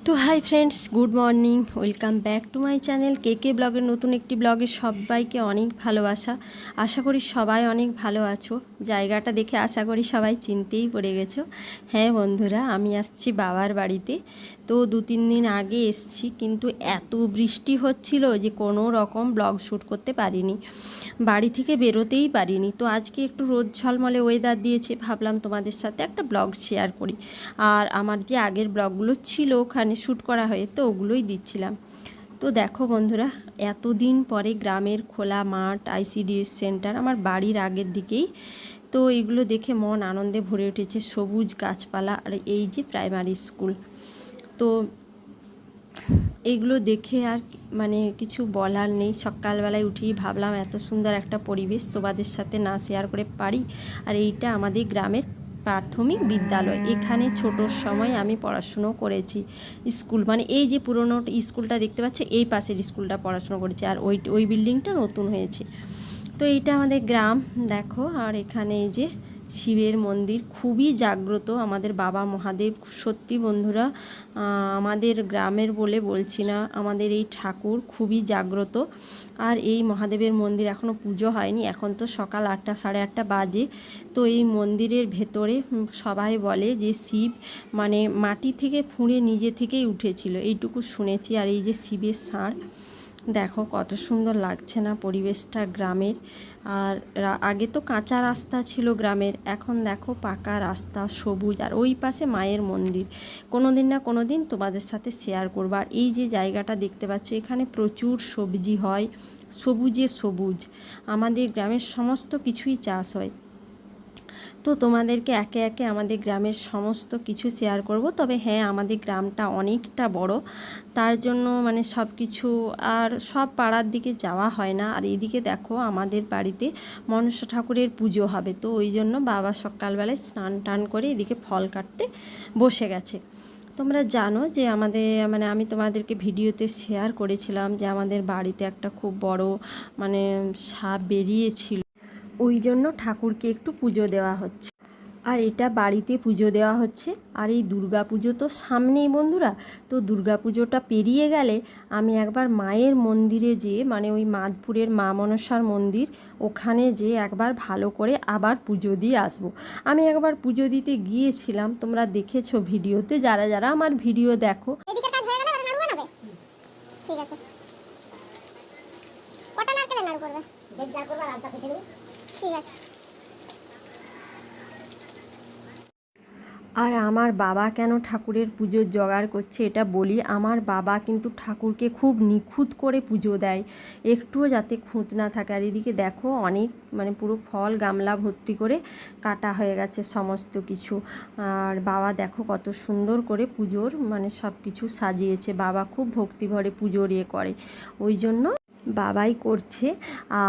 তো hi friends, good morning, welcome back to my channel কে ব্লগের নতুন একটি ব্লগে সবাইকে অনেক ভালোবাসা। আশা করি সবাই অনেক ভালো আছো। জায়গাটা দেখে আশা করি সবাই চিনতেই পড়ে গেছো। হ্যাঁ বন্ধুরা, আমি আসছি বাবার বাড়িতে। তো 2-3 দিন আগে এসছি, কিন্তু এত বৃষ্টি হচ্ছিল যে কোনো রকম ব্লগ শ্যুট করতে পারিনি, বাড়ি থেকে বেরোতেই পারিনি। তো আজকে একটু রোদ ঝলমলে ওয়েদার দিয়েছে, ভাবলাম তোমাদের সাথে একটা ব্লগ শেয়ার করি। আর আমার যে আগের ব্লগগুলো ছিল ওখানে শ্যুট করা হয়ে, তো ওগুলোই দিচ্ছিলাম। তো দেখো বন্ধুরা, এতদিন পরে গ্রামের খোলা মাঠ, আইসিডিএস সেন্টার আমার বাড়ির আগের দিকেই। তো এগুলো দেখে মন আনন্দে ভরে উঠেছে, সবুজ গাছপালা, আর এই যে প্রাইমারি স্কুল। তো এগুলো দেখে আর মানে কিছু বলার নেই। সকালবেলায় উঠেই ভাবলাম এত সুন্দর একটা পরিবেশ তোমাদের সাথে না শেয়ার করে পারি। আর এইটা আমাদের গ্রামের প্রাথমিক বিদ্যালয়। এখানে ছোটোর সময় আমি পড়াশুনো করেছি। স্কুল মানে এই যে পুরনো স্কুলটা দেখতে পাচ্ছ, এই পাশের স্কুলটা পড়াশুনো করেছি, আর ওই বিল্ডিংটা নতুন হয়েছে। তো এইটা আমাদের গ্রাম দেখো। আর এখানে এই যে শিবের মন্দির, খুবই জাগ্রত আমাদের বাবা মহাদেব। সত্যি বন্ধুরা, আমাদের গ্রামের বলে বলছি না, আমাদের এই ঠাকুর খুবই জাগ্রত। আর এই মহাদেবের মন্দির এখনও পুজো হয়নি, এখন তো সকাল 8টা 8:30 বাজে। তো এই মন্দিরের ভেতরে সবাই বলে যে শিব মানে মাটি থেকে ফুঁড়ে নিজে থেকেই উঠেছিল, এইটুকু শুনেছি। আর এই যে শিবের ষাঁড় দেখো কত সুন্দর লাগছে না পরিবেশটা গ্রামের। আর আগে তো কাঁচা রাস্তা ছিল গ্রামের, এখন দেখো পাকা রাস্তা, সবুজ, আর ওই পাশে মায়ের মন্দির। কোনো দিন না কোনো দিন তোমাদের সাথে শেয়ার করবো। আর এই যে জায়গাটা দেখতে পাচ্ছ, এখানে প্রচুর সবজি হয়, সবুজে সবুজ। আমাদের গ্রামের সমস্ত কিছুই চাষ হয়। তো তোমাদেরকে একে একে আমাদের গ্রামের সমস্ত কিছু শেয়ার করব। তবে হ্যাঁ, আমাদের গ্রামটা অনেকটা বড়, তার জন্য মানে সব কিছু আর সব পাড়ার দিকে যাওয়া হয় না। আর এইদিকে দেখো আমাদের বাড়িতে মনসা ঠাকুরের পুজো হবে, তো ওই জন্য বাবা সকালবেলায় স্নান টান করে এদিকে ফল কাটতে বসে গেছে। তোমরা জানো যে আমাদের মানে আমি তোমাদেরকে ভিডিওতে শেয়ার করেছিলাম যে আমাদের বাড়িতে একটা খুব বড় মানে সাপ বেরিয়েছিল, ওই জন্য ঠাকুরকে একটু পুজো দেওয়া হচ্ছে। আর এটা বাড়িতে পুজো দেওয়া হচ্ছে। আর এই দুর্গা পুজো তো সামনেই বন্ধুরা। তো দুর্গা পুজোটা পেরিয়ে গেলে আমি একবার মায়ের মন্দিরে যেয়ে মানে ওই মাদপুরের মা মনসার মন্দির, ওখানে যেয়ে একবার ভালো করে আবার পুজো দিয়ে আসবো। আমি একবার পুজো দিতে গিয়েছিলাম, তোমরা দেখেছো ভিডিওতে, যারা যারা আমার ভিডিও দেখো। এদিকের কাজ হয়ে গেলে আর নাড়ু বানাবে। ঠিক আছে, কটা নারকেল নাড়ু করবে? দেখ যা করবে আর তা পিছে দেব। ঠিক আছে। আর আমার বাবা কেন ঠাকুরের পুজোর জোগাড় করছে এটা বলি। আমার বাবা কিন্তু ঠাকুরকে খুব নিখুঁত করে পুজো দেয়, একটুও যাতে খুঁত না থাকে। আর এদিকে দেখো অনেক মানে পুরো ফল গামলা ভর্তি করে কাটা হয়ে গেছে সমস্ত কিছু। আর বাবা দেখো কত সুন্দর করে পুজোর মানে সব কিছু সাজিয়েছে। বাবা খুব ভক্তি ভরে পুজোর করে, ওই জন্য বাবাই করছে।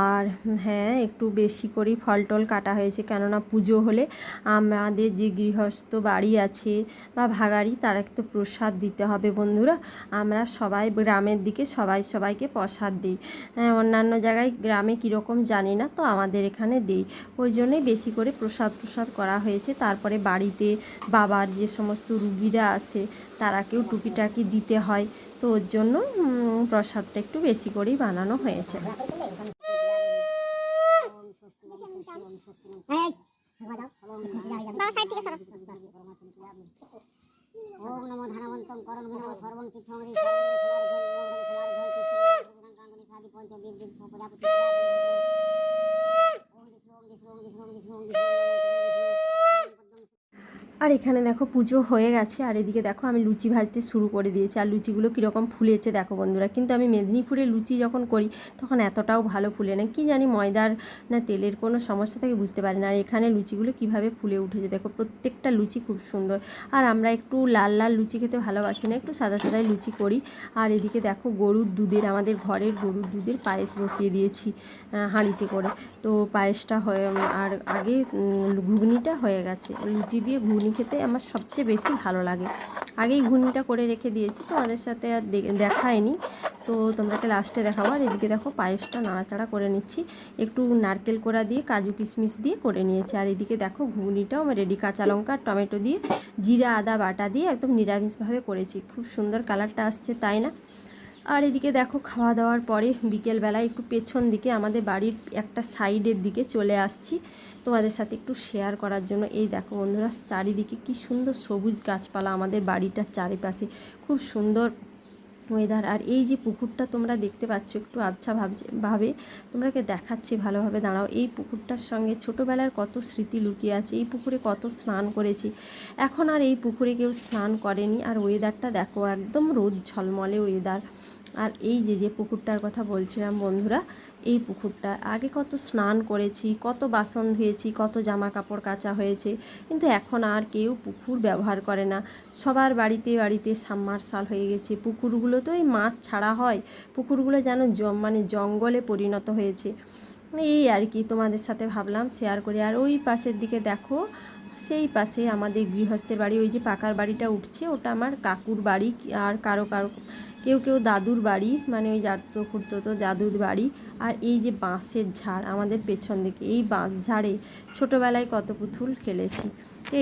আর হ্যাঁ, একটু বেশি করেই ফল টল কাটা হয়েছে, কেননা পুজো হলে আমাদের যে গৃহস্থ বাড়ি আছে বা ভাগাড়ি, তারা তো প্রসাদ দিতে হবে বন্ধুরা। আমরা সবাই গ্রামের দিকে সবাইকে প্রসাদ দিই। অন্যান্য জায়গায় গ্রামে কীরকম জানি না, তো আমাদের এখানে দিই, ওই জন্যই বেশি করে প্রসাদ করা হয়েছে। তারপরে বাড়িতে বাবার যে সমস্ত রুগীরা আসে তারাকেও টুকিটাকি দিতে হয়, তো ওর জন্য প্রসাদটা একটু বেশি করেই বানানো হয়েছে। আর এখানে দেখো পুজো হয়ে গেছে। আর এদিকে দেখো আমি লুচি ভাজতে শুরু করে দিয়েছি। আর লুচিগুলো কীরকম ফুলেছে দেখো বন্ধুরা। কিন্তু আমি মেদিনীপুরে লুচি যখন করি তখন এতটাও ভালো ফুলে না, কি জানি ময়দার না তেলের কোনো সমস্যা থেকে বুঝতে পারি না। আর এখানে লুচিগুলো কিভাবে ফুলে উঠেছে দেখো, প্রত্যেকটা লুচি খুব সুন্দর। আর আমরা একটু লাল লাল লুচি খেতে ভালোবাসি না, একটু সাদা সাদাই লুচি করি। আর এদিকে দেখো গরুর দুধের, আমাদের ঘরের গরুর দুধের পায়েস বসিয়ে দিয়েছি হাঁড়িতে করে। তো পায়েসটা হয়ে আর আগে ঘুগনিটা হয়ে গেছে। লুচি দিয়ে ঘুগনি খেতে আমার সবচেয়ে বেশি ভালো লাগে। আগেই ঘুগনিটা করে রেখে দিয়েছি, তোমাদের সাথে আর দেখায়নি। তো তোমরাকে লাস্টে দেখাবো। আর এদিকে দেখো পায়েসটা নাড়াচাড়া করে নিচ্ছি, একটু নারকেল কোড়া দিয়ে কাজু কিশমিশ দিয়ে করে নিয়েছি। আর এদিকে দেখো ঘুগনিটাও আমার রেডি, কাঁচা লঙ্কা টমেটো দিয়ে জিরা আদা বাটা দিয়ে একদম নিরামিষভাবে করেছি। খুব সুন্দর কালারটা আসছে, তাই না? আর এদিকে দেখো খাওয়া দাওয়ার পরে বিকেলবেলায় একটু পেছন দিকে আমাদের বাড়ির একটা সাইডের দিকে চলে আসছি তোমাদের সাথে একটু শেয়ার করার জন্য। এই দেখো বন্ধুরা, চারিদিকে কি সুন্দর সবুজ গাছপালা আমাদের বাড়িটার চারিপাশে, খুব সুন্দর ওয়েদার। আর এই যে পুকুরটা তোমরা দেখতে পাচ্ছ, একটু আবছা ভাবে তোমরাকে দেখাচ্ছি ভালোভাবে, দাঁড়াও। এই পুকুরটার সঙ্গে ছোটোবেলার কত স্মৃতি লুকিয়ে আছে। এই পুকুরে কত স্নান করেছি, এখন আর এই পুকুরে কেউ স্নান করেনি। আর ওয়েদারটা দেখো, একদম রোদ ঝলমলে ওয়েদার। আর এই যে পুকুরটার কথা বলছিলাম বন্ধুরা, এই পুকুরটা আগে কত স্নান করেছি, কত বাসন ধুয়েছি, কত জামা কাপড় কাচা হয়েছে, কিন্তু এখন আর কেউ পুকুর ব্যবহার করে না। সবার বাড়িতে বাড়িতে সাবমার্শাল হয়ে গেছে। পুকুরগুলো তো এই মাছ ছাড়া হয়, পুকুরগুলো যেন মানে জঙ্গলে পরিণত হয়েছে। এই আর কি, তোমাদের সাথে ভাবলাম শেয়ার করি। আর ওই পাশের দিকে দেখো, সেই পাশে আমাদের গৃহস্থের বাড়ি, ওই যে পাকার বাড়িটা উঠছে, ওটা আমার কাকুর বাড়ি। আর কারো কেউ দাদুর বাড়ি, মানে ওই জাতো খুঁড়তো দাদুর বাড়ি। আর এই যে বাঁশের ঝাড় আমাদের পেছন দিকে, এই বাঁশ ঝাড়ে ছোটোবেলায় কত পুতুল খেলেছি। তো